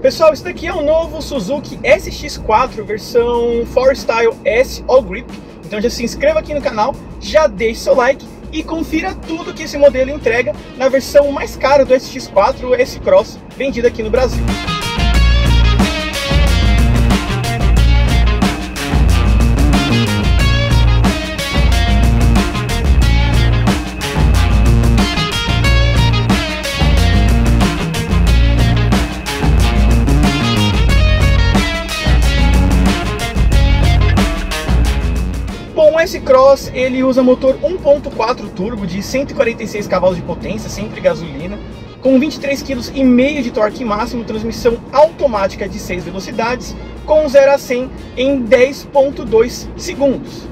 Pessoal, esse daqui é o novo Suzuki SX4 versão 4Style S All Grip. Então já se inscreva aqui no canal, já deixe seu like e confira tudo que esse modelo entrega na versão mais cara do SX4 S-Cross, vendida aqui no Brasil. Bom, o S-Cross ele usa motor 1.4 turbo de 146 cavalos de potência, sempre gasolina, com 23,5 kg de torque máximo, transmissão automática de 6 velocidades, com 0 a 100 em 10,2 segundos.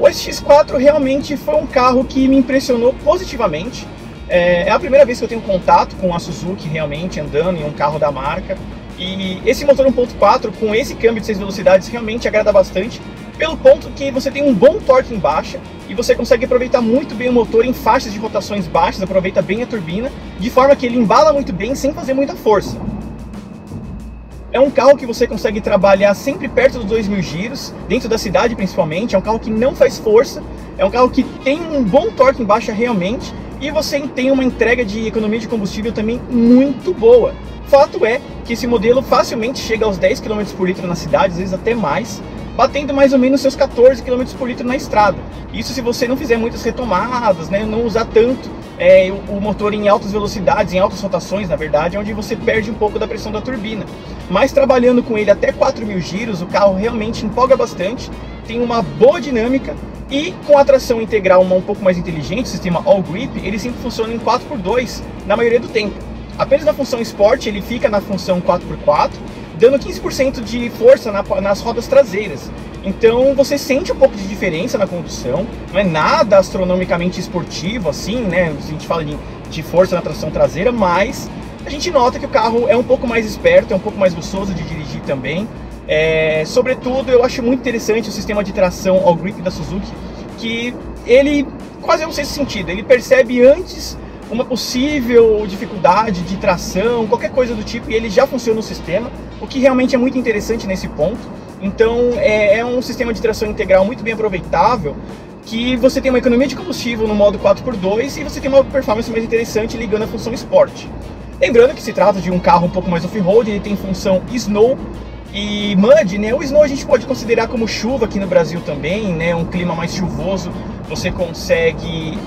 O SX4 realmente foi um carro que me impressionou positivamente. É a primeira vez que eu tenho contato com a Suzuki realmente andando em um carro da marca. E esse motor 1.4 com esse câmbio de 6 velocidades realmente agrada bastante, pelo ponto que você tem um bom torque em baixa e você consegue aproveitar muito bem o motor em faixas de rotações baixas, aproveita bem a turbina, de forma que ele embala muito bem sem fazer muita força. É um carro que você consegue trabalhar sempre perto dos 2.000 giros, dentro da cidade principalmente, é um carro que não faz força, é um carro que tem um bom torque em baixa realmente, e você tem uma entrega de economia de combustível também muito boa. Fato é que esse modelo facilmente chega aos 10 km por litro na cidade, às vezes até mais, batendo mais ou menos seus 14 km por litro na estrada. Isso se você não fizer muitas retomadas, né, não usar tanto o motor em altas velocidades, em altas rotações, na verdade, onde você perde um pouco da pressão da turbina. Mas trabalhando com ele até 4.000 giros, o carro realmente empolga bastante, tem uma boa dinâmica e com a tração integral um pouco mais inteligente, o sistema All Grip, ele sempre funciona em 4x2 na maioria do tempo. Apenas na função Sport ele fica na função 4x4, dando 15% de força nas rodas traseiras. Então você sente um pouco de diferença na condução, não é nada astronomicamente esportivo assim, né? A gente fala de força na tração traseira, mas a gente nota que o carro é um pouco mais esperto, é um pouco mais gostoso de dirigir também. Sobretudo eu acho muito interessante o sistema de tração All Grip da Suzuki, que ele quase é um sexto sentido, ele percebe antes uma possível dificuldade de tração, qualquer coisa do tipo, e ele já funciona no sistema, o que realmente é muito interessante nesse ponto. Então é um sistema de tração integral muito bem aproveitável, que você tem uma economia de combustível no modo 4x2 e você tem uma performance mais interessante ligando a função Sport. Lembrando que se trata de um carro um pouco mais off-road, ele tem função Snow e Mud, né? O Snow a gente pode considerar como chuva aqui no Brasil também, né? Um clima mais chuvoso, você consegue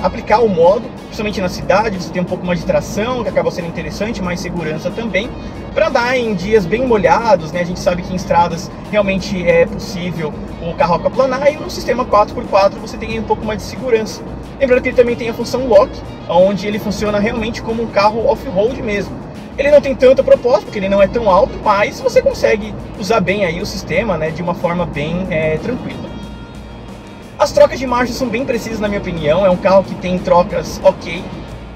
aplicar o modo, principalmente na cidade, você tem um pouco mais de tração, que acaba sendo interessante, mais segurança também, para andar em dias bem molhados, né? A gente sabe que em estradas realmente é possível o carro aquaplanar, e no sistema 4x4 você tem um pouco mais de segurança. Lembrando que ele também tem a função Lock, onde ele funciona realmente como um carro off-road mesmo. Ele não tem tanta proposta, porque ele não é tão alto, mas você consegue usar bem aí o sistema, né, de uma forma bem tranquila. As trocas de marcha são bem precisas na minha opinião, é um carro que tem trocas ok,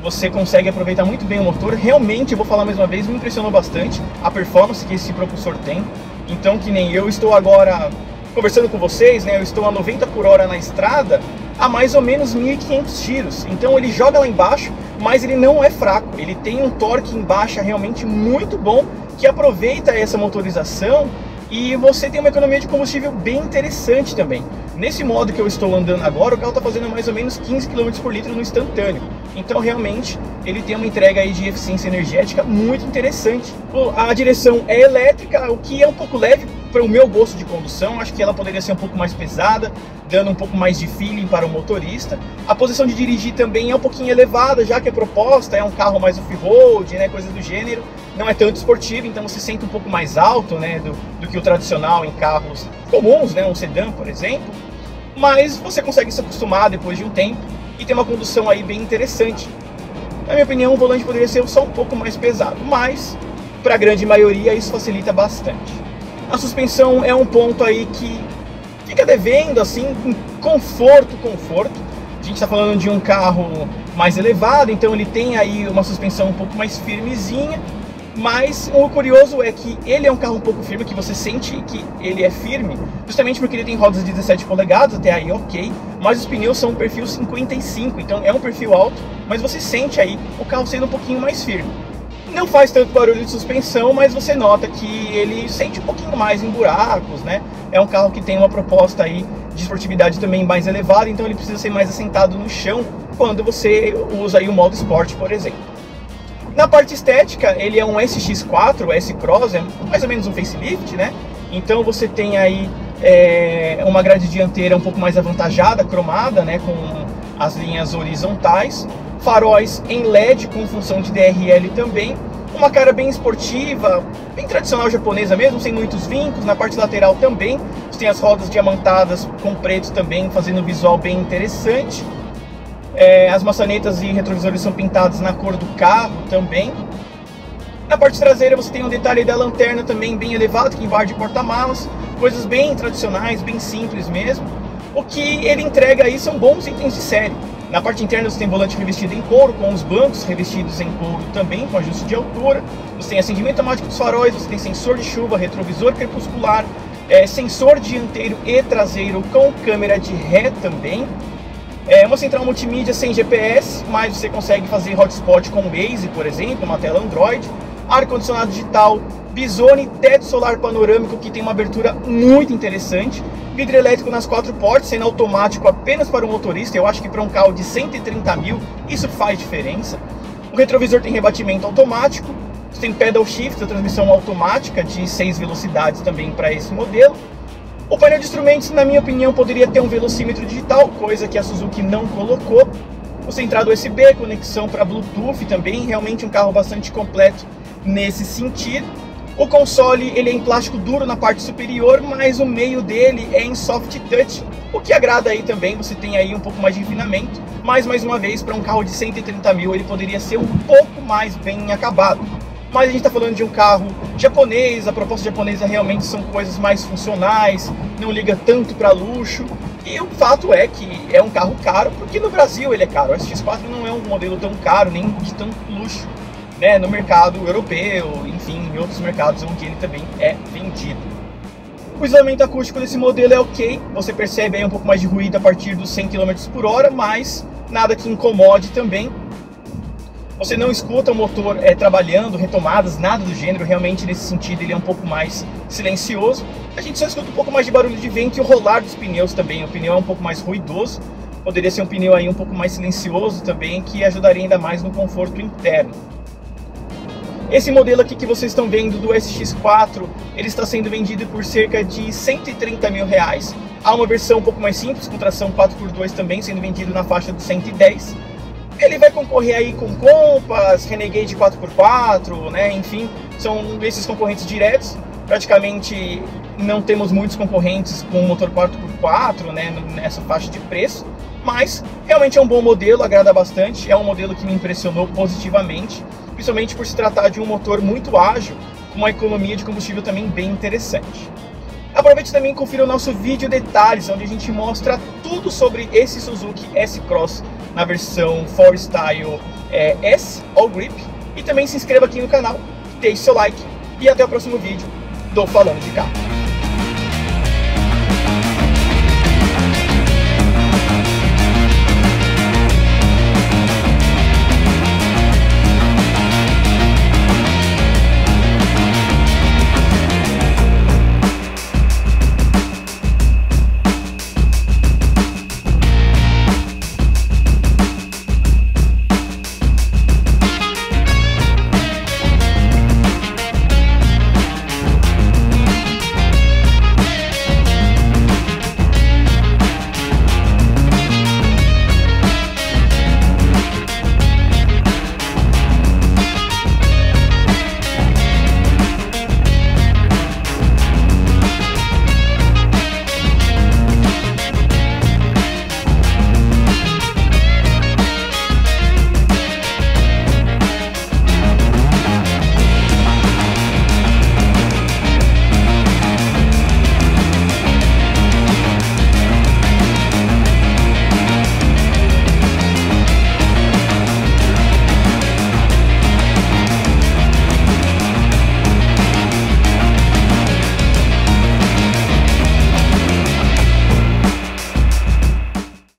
você consegue aproveitar muito bem o motor. Realmente, eu vou falar mais uma vez, me impressionou bastante a performance que esse propulsor tem. Então, que nem eu estou agora conversando com vocês, né, eu estou a 90 por hora na estrada, a mais ou menos 1.500 giros. Então ele joga lá embaixo, mas ele não é fraco, ele tem um torque em baixa realmente muito bom, que aproveita essa motorização, e você tem uma economia de combustível bem interessante também. Nesse modo que eu estou andando agora, o carro está fazendo mais ou menos 15 km por litro no instantâneo. Então realmente ele tem uma entrega aí de eficiência energética muito interessante. A direção é elétrica, o que é um pouco leve para o meu gosto de condução. Acho que ela poderia ser um pouco mais pesada, dando um pouco mais de feeling para o motorista. A posição de dirigir também é um pouquinho elevada, já que a proposta é um carro mais off-road, né, coisas do gênero. Não é tanto esportivo, então você sente um pouco mais alto, né, do que o tradicional em carros comuns, né, um sedã, por exemplo. Mas você consegue se acostumar depois de um tempo e tem uma condução aí bem interessante. Na minha opinião, o volante poderia ser só um pouco mais pesado, mas para a grande maioria isso facilita bastante. A suspensão é um ponto aí que fica devendo, assim, em conforto. A gente está falando de um carro mais elevado, então ele tem aí uma suspensão um pouco mais firmezinha, mas o curioso é que ele é um carro um pouco firme, que você sente que ele é firme, justamente porque ele tem rodas de 17 polegadas, até aí ok, mas os pneus são um perfil 55, então é um perfil alto, mas você sente aí o carro sendo um pouquinho mais firme. Não faz tanto barulho de suspensão, mas você nota que ele sente um pouquinho mais em buracos, né? É um carro que tem uma proposta aí de esportividade também mais elevada, então ele precisa ser mais assentado no chão quando você usa aí o modo Sport, por exemplo. Na parte estética, ele é um SX4, S-Cross, é mais ou menos um facelift, né? Então você tem aí uma grade dianteira um pouco mais avantajada, cromada, né? Com as linhas horizontais. Faróis em LED com função de DRL também, uma cara bem esportiva, bem tradicional japonesa mesmo, sem muitos vincos. Na parte lateral também, você tem as rodas diamantadas com preto também, fazendo um visual bem interessante. As maçanetas e retrovisores são pintados na cor do carro também. Na parte traseira você tem um detalhe da lanterna também bem elevado, que invade porta-malas, coisas bem tradicionais, bem simples mesmo. O que ele entrega aí são bons itens de série. Na parte interna você tem volante revestido em couro, com os bancos revestidos em couro também, com ajuste de altura. Você tem acendimento automático dos faróis, você tem sensor de chuva, retrovisor crepuscular, sensor dianteiro e traseiro com câmera de ré também. Uma central multimídia sem GPS, mas você consegue fazer hotspot com Waze, por exemplo, uma tela Android. Ar-condicionado digital, Bizone, teto solar panorâmico que tem uma abertura muito interessante. Vidro elétrico nas 4 portas, sendo automático apenas para o motorista. Eu acho que para um carro de 130 mil isso faz diferença. O retrovisor tem rebatimento automático. Você tem pedal shift, a transmissão automática de 6 velocidades também para esse modelo. O painel de instrumentos, na minha opinião, poderia ter um velocímetro digital, coisa que a Suzuki não colocou. Você tem entrada USB, conexão para Bluetooth também, realmente um carro bastante completo nesse sentido. O console ele é em plástico duro na parte superior, mas o meio dele é em soft touch, o que agrada aí também. Você tem aí um pouco mais de refinamento, mas mais uma vez, para um carro de 130 mil ele poderia ser um pouco mais bem acabado. Mas a gente está falando de um carro japonês, a proposta japonesa realmente são coisas mais funcionais, não liga tanto para luxo. E o fato é que é um carro caro, porque no Brasil ele é caro. O SX4 não é um modelo tão caro, nem de tanto luxo, né, no mercado europeu, enfim, em outros mercados onde ele também é vendido. O isolamento acústico desse modelo é ok, você percebe aí um pouco mais de ruído a partir dos 100 km por hora, mas nada que incomode também. Você não escuta o motor trabalhando, retomadas, nada do gênero, realmente nesse sentido ele é um pouco mais silencioso. A gente só escuta um pouco mais de barulho de vento e o rolar dos pneus também, o pneu é um pouco mais ruidoso, poderia ser um pneu aí um pouco mais silencioso também, que ajudaria ainda mais no conforto interno. Esse modelo aqui que vocês estão vendo do SX4, ele está sendo vendido por cerca de 130 mil reais. Há uma versão um pouco mais simples, com tração 4x2 também, sendo vendido na faixa dos 110. Ele vai concorrer aí com Compass, Renegade 4x4, né? Enfim, são esses concorrentes diretos. Praticamente não temos muitos concorrentes com motor 4x4, né, nessa faixa de preço. Mas realmente é um bom modelo, agrada bastante, é um modelo que me impressionou positivamente, principalmente por se tratar de um motor muito ágil, com uma economia de combustível também bem interessante. Aproveite também e confira o nosso vídeo detalhes, onde a gente mostra tudo sobre esse Suzuki S-Cross na versão 4Style S All Grip. E também se inscreva aqui no canal, deixe seu like e até o próximo vídeo do Falando de Carro.